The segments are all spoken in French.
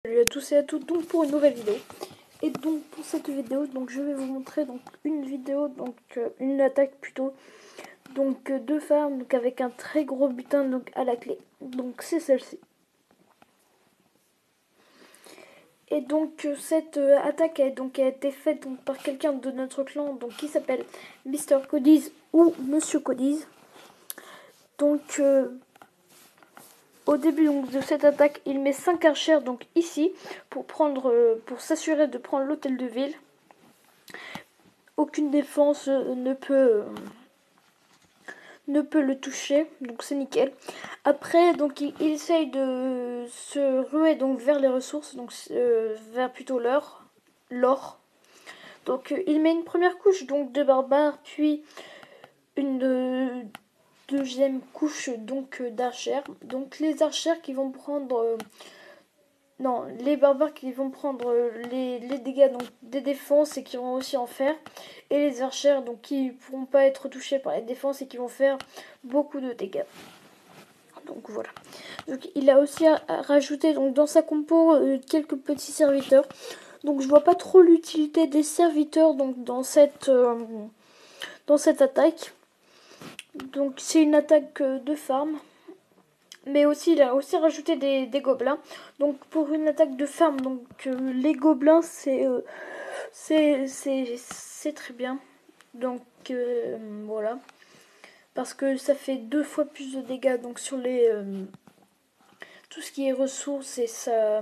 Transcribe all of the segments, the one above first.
Salut à tous et à toutes donc pour une nouvelle vidéo. Et donc pour cette vidéo donc je vais vous montrer donc une vidéo donc une attaque plutôt donc de farm donc avec un très gros butin donc à la clé. Donc c'est celle-ci. Et donc cette attaque a été faite donc par quelqu'un de notre clan donc qui s'appelle Mr. Codies ou Monsieur Codies. Donc au début donc, de cette attaque, il met 5 archers donc ici pour s'assurer de prendre l'hôtel de ville. Aucune défense ne peut le toucher, donc c'est nickel. Après donc il essaye de se ruer donc vers les ressources, donc vers plutôt l'or. Donc il met une première couche donc de barbares, puis une deuxième couche donc d'archers. Donc les archers qui vont prendre non, les barbares qui vont prendre les dégâts donc des défenses et qui vont aussi en faire, et les archers donc qui pourront pas être touchés par les défenses et qui vont faire beaucoup de dégâts. Donc voilà. Donc il a aussi rajouté donc dans sa compo quelques petits serviteurs. Donc je vois pas trop l'utilité des serviteurs donc dans cette attaque. Donc c'est une attaque de farm. Mais aussi, il a aussi rajouté des gobelins. Donc pour une attaque de farm, donc les gobelins, c'est très bien. Donc voilà. Parce que ça fait 2 fois plus de dégâts donc sur les tout ce qui est ressources, et ça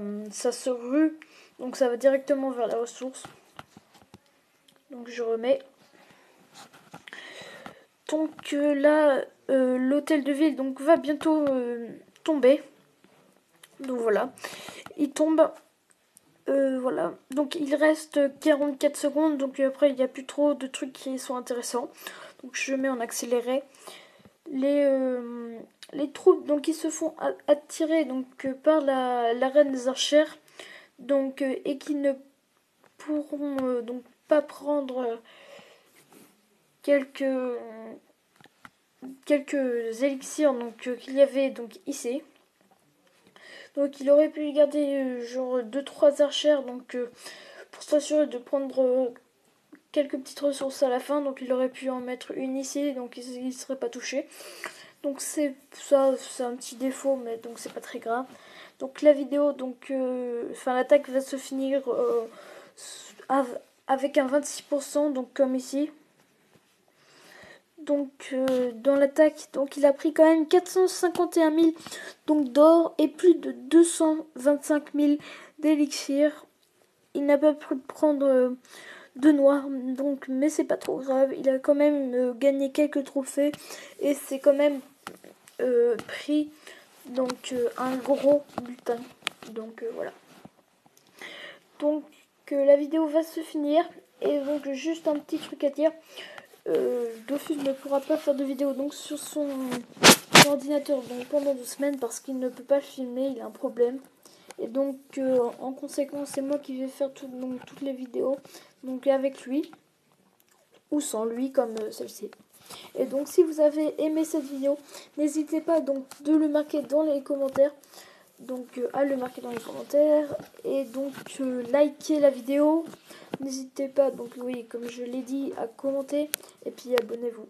se rue. Donc ça va directement vers les ressources. Donc je remets. Donc là, l'hôtel de ville donc va bientôt tomber. Donc voilà, il tombe. Voilà, donc il reste 44 secondes, donc après il n'y a plus trop de trucs qui sont intéressants. Donc je mets en accéléré. Les troupes donc qui se font attirer donc par la reine des archers, donc et qui ne pourront donc pas prendre quelques élixirs donc qu'il y avait donc ici. Donc il aurait pu garder genre 2-3 archères donc pour s'assurer de prendre quelques petites ressources à la fin. Donc il aurait pu en mettre une ici, donc il ne serait pas touché. Donc c'est ça, c'est un petit défaut, mais donc c'est pas très grave. Donc la vidéo, donc l'attaque va se finir avec un 26%, donc comme ici. Donc dans l'attaque, donc il a pris quand même 451 000 donc d'or et plus de 225 000 d'élixir. Il n'a pas pu prendre de noir, donc mais c'est pas trop grave. Il a quand même gagné quelques trophées et c'est quand même pris donc un gros butin. Donc voilà. Donc la vidéo va se finir, et donc juste un petit truc à dire. Dofus ne pourra pas faire de vidéo donc sur son ordinateur donc pendant 2 semaines parce qu'il ne peut pas filmer, il a un problème. Et donc en conséquence c'est moi qui vais faire toutes les vidéos donc avec lui ou sans lui comme celle-ci. Et donc si vous avez aimé cette vidéo, n'hésitez pas donc de le marquer dans les commentaires. Donc à le marquer dans les commentaires et donc liker la vidéo. N'hésitez pas donc oui comme je l'ai dit à commenter et puis abonnez-vous.